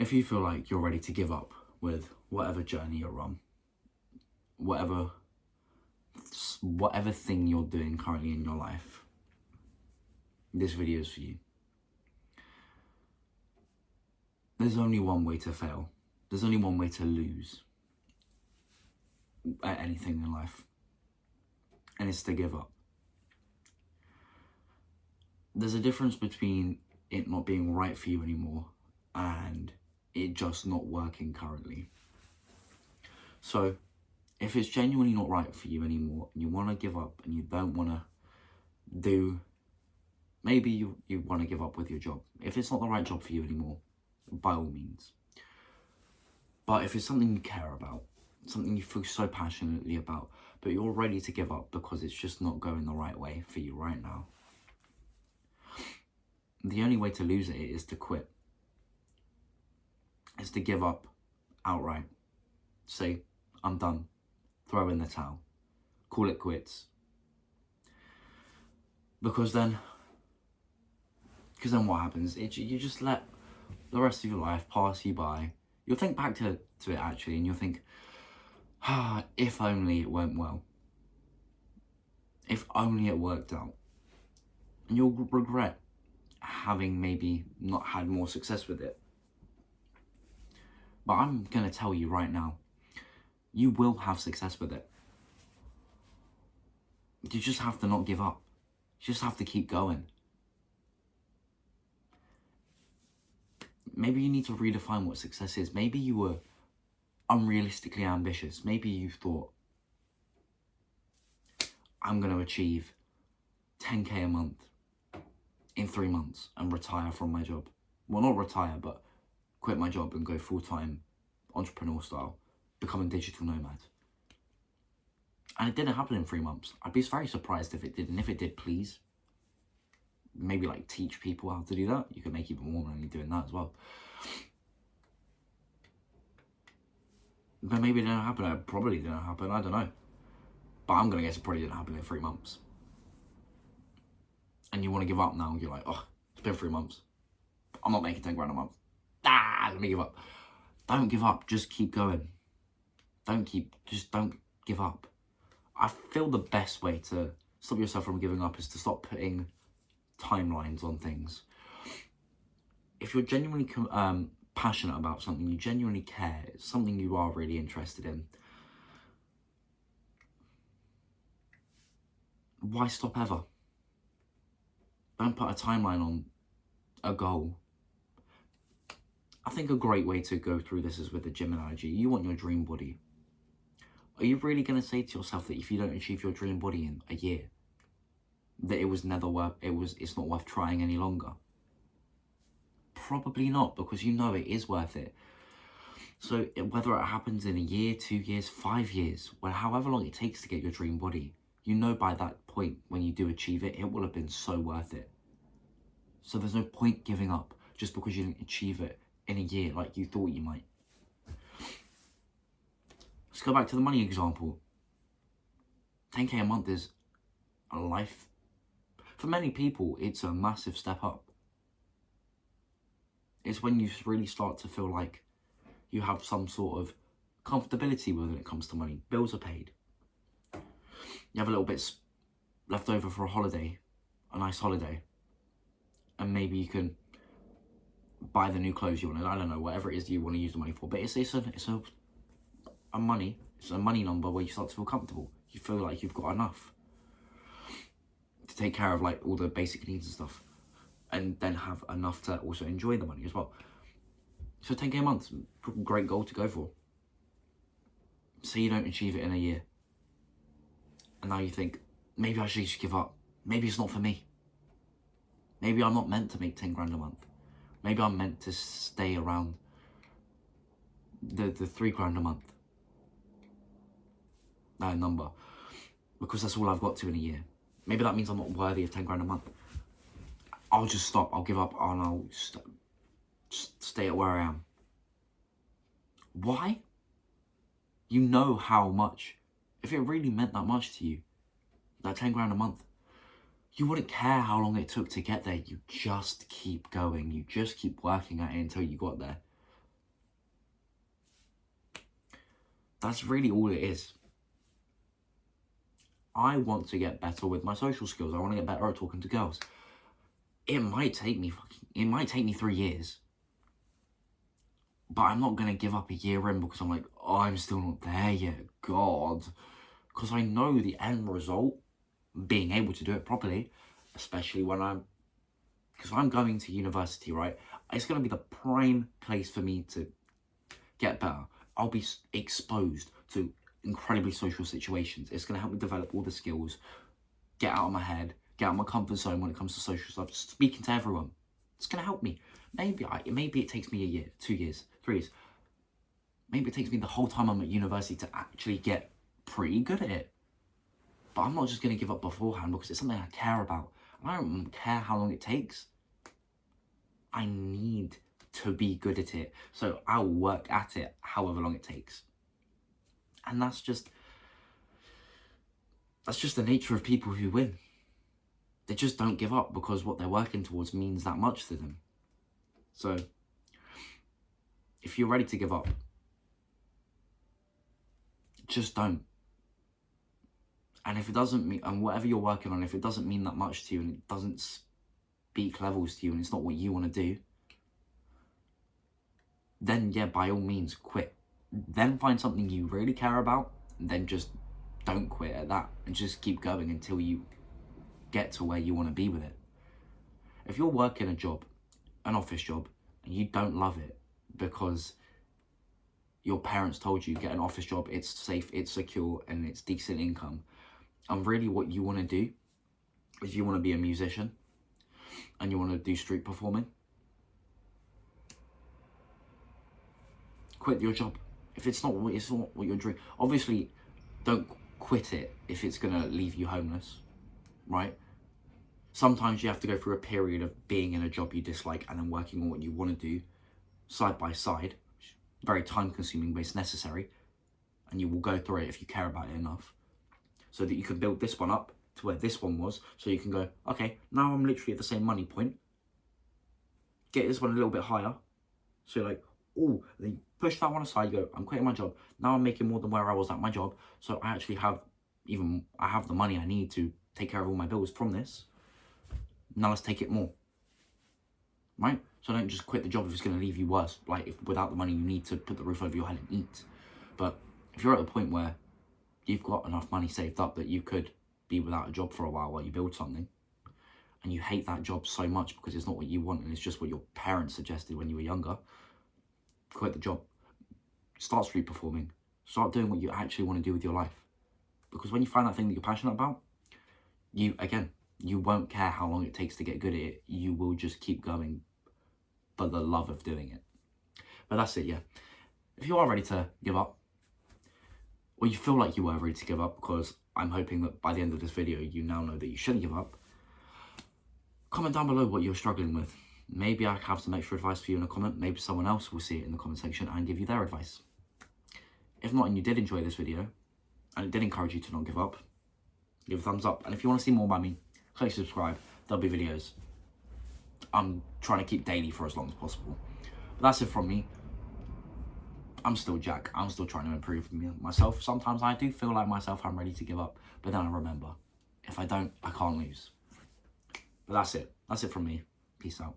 if you feel like you're ready to give up with whatever journey you're on, whatever thing you're doing currently in your life, this video is for you. There's only one way to fail. There's only one way to lose at anything in life, and it's to give up. There's a difference between it not being right for you anymore and it just not working currently. So if it's genuinely not right for you anymore and you want to give up and you don't want to do, maybe you want to give up with your job. If it's not the right job for you anymore, by all means. But if it's something you care about, something you feel so passionately about, but you're ready to give up because it's just not going the right way for you right now, the only way to lose it is to quit. It's to give up outright. Say, I'm done. Throw in the towel. Call it quits. Because then what happens? You just let the rest of your life pass you by. You'll think back to it actually, and you'll think, if only it went well. If only it worked out. And you'll regret having maybe not had more success with it. But I'm going to tell you right now, you will have success with it. You just have to not give up. You just have to keep going. Maybe you need to redefine what success is. Maybe you were unrealistically ambitious. Maybe you thought, I'm going to achieve 10k a month in 3 months and retire from my job. Well, not retire, but quit my job and go full-time entrepreneur style, become a digital nomad. And it didn't happen in 3 months. I'd be very surprised if it did. And if it did, please, maybe like teach people how to do that. You can make even more money doing that as well. But maybe it didn't happen. It probably didn't happen. I don't know. But I'm going to guess it probably didn't happen in 3 months. And you want to give up now. You're like, oh, it's been 3 months. I'm not making 10 grand a month. Let me give up. Don't give up. Just keep going. Just don't give up. I feel the best way to stop yourself from giving up is to stop putting timelines on things. If you're genuinely passionate about something, you genuinely care, it's something you are really interested in, why stop ever? Don't put a timeline on a goal. I think a great way to go through this is with the gym analogy. You want your dream body. Are you really going to say to yourself that if you don't achieve your dream body in a year, that it's not worth trying any longer? Probably not, because you know it is worth it. So whether it happens in a year, 2 years, 5 years, however long it takes to get your dream body, you know by that point when you do achieve it, it will have been so worth it. So there's no point giving up just because you didn't achieve it in a year like you thought you might. Let's go back to the money example. 10k a month is a life. For many people, it's a massive step up. It's when you really start to feel like you have some sort of comfortability when it comes to money. Bills are paid. You have a little bit left over for a holiday, a nice holiday. And maybe you can buy the new clothes you want. I don't know, whatever it is you want to use the money for. But it's a money number where you start to feel comfortable. You feel like you've got enough to take care of like all the basic needs and stuff, and then have enough to also enjoy the money as well. So 10k a month, great goal to go for. Say you don't achieve it in a year, and now you think, maybe I should just give up. Maybe it's not for me. Maybe I'm not meant to make 10 grand a month. Maybe I'm meant to stay around the 3 grand a month. That number. Because that's all I've got to in a year. Maybe that means I'm not worthy of 10 grand a month. I'll just stop. I'll give up and I'll just stay at where I am. Why? You know how much, if it really meant that much to you, that 10 grand a month, you wouldn't care how long it took to get there. You just keep going. You just keep working at it until you got there. That's really all it is. I want to get better with my social skills. I want to get better at talking to girls. It might take me 3 years. But I'm not going to give up a year in because I'm like, oh, I'm still not there yet. God. Because I know the end result, being able to do it properly, especially when because I'm going to university, right? It's going to be the prime place for me to get better. I'll be exposed to incredibly social situations. It's going to help me develop all the skills, get out of my head, get out of my comfort zone when it comes to social stuff, speaking to everyone. It's going to help me. Maybe it takes me a year, 2 years, 3 years. Maybe it takes me the whole time I'm at university to actually get pretty good at it. But I'm not just going to give up beforehand because it's something I care about. I don't care how long it takes. I need to be good at it. So I'll work at it however long it takes. And that's just the nature of people who win. They just don't give up because what they're working towards means that much to them. So if you're ready to give up, just don't. And if it doesn't mean, and whatever you're working on, if it doesn't mean that much to you and it doesn't speak levels to you and it's not what you want to do, then yeah, by all means, quit. Then find something you really care about, and then just don't quit at that and just keep going until you get to where you want to be with it. If you're working a job, an office job, and you don't love it because your parents told you get an office job, it's safe, it's secure, and it's decent income, and really what you want to do is you want to be a musician and you want to do street performing, quit your job. If it's not what you're doing, obviously don't quit it if it's going to leave you homeless, right? Sometimes you have to go through a period of being in a job you dislike and then working on what you want to do side by side. Very time consuming, but it's necessary. And you will go through it if you care about it enough. So that you can build this one up to where this one was. So you can go, okay, now I'm literally at the same money point. Get this one a little bit higher. So you're like, oh, then you push that one aside, you go, I'm quitting my job. Now I'm making more than where I was at my job. So I actually have the money I need to take care of all my bills from this. Now let's take it more. Right? So don't just quit the job if it's going to leave you worse. Like, if without the money you need to put the roof over your head and eat. But if you're at a point where you've got enough money saved up that you could be without a job for a while you build something, and you hate that job so much because it's not what you want and it's just what your parents suggested when you were younger, quit the job. Start street performing. Start doing what you actually want to do with your life. Because when you find that thing that you're passionate about, you won't care how long it takes to get good at it. You will just keep going for the love of doing it. But that's it, yeah. If you are ready to give up, or you feel like you are ready to give up, because I'm hoping that by the end of this video, you now know that you shouldn't give up, comment down below what you're struggling with. Maybe I have some extra advice for you in a comment. Maybe someone else will see it in the comment section and give you their advice. If not, and you did enjoy this video, and it did encourage you to not give up, give a thumbs up. And if you want to see more about me, click subscribe. There'll be videos I'm trying to keep daily for as long as possible. But that's it from me. I'm still Jack. I'm still trying to improve myself. Sometimes I do feel like myself I'm ready to give up. But then I remember, if I don't, I can't lose. But that's it. That's it from me. Peace out.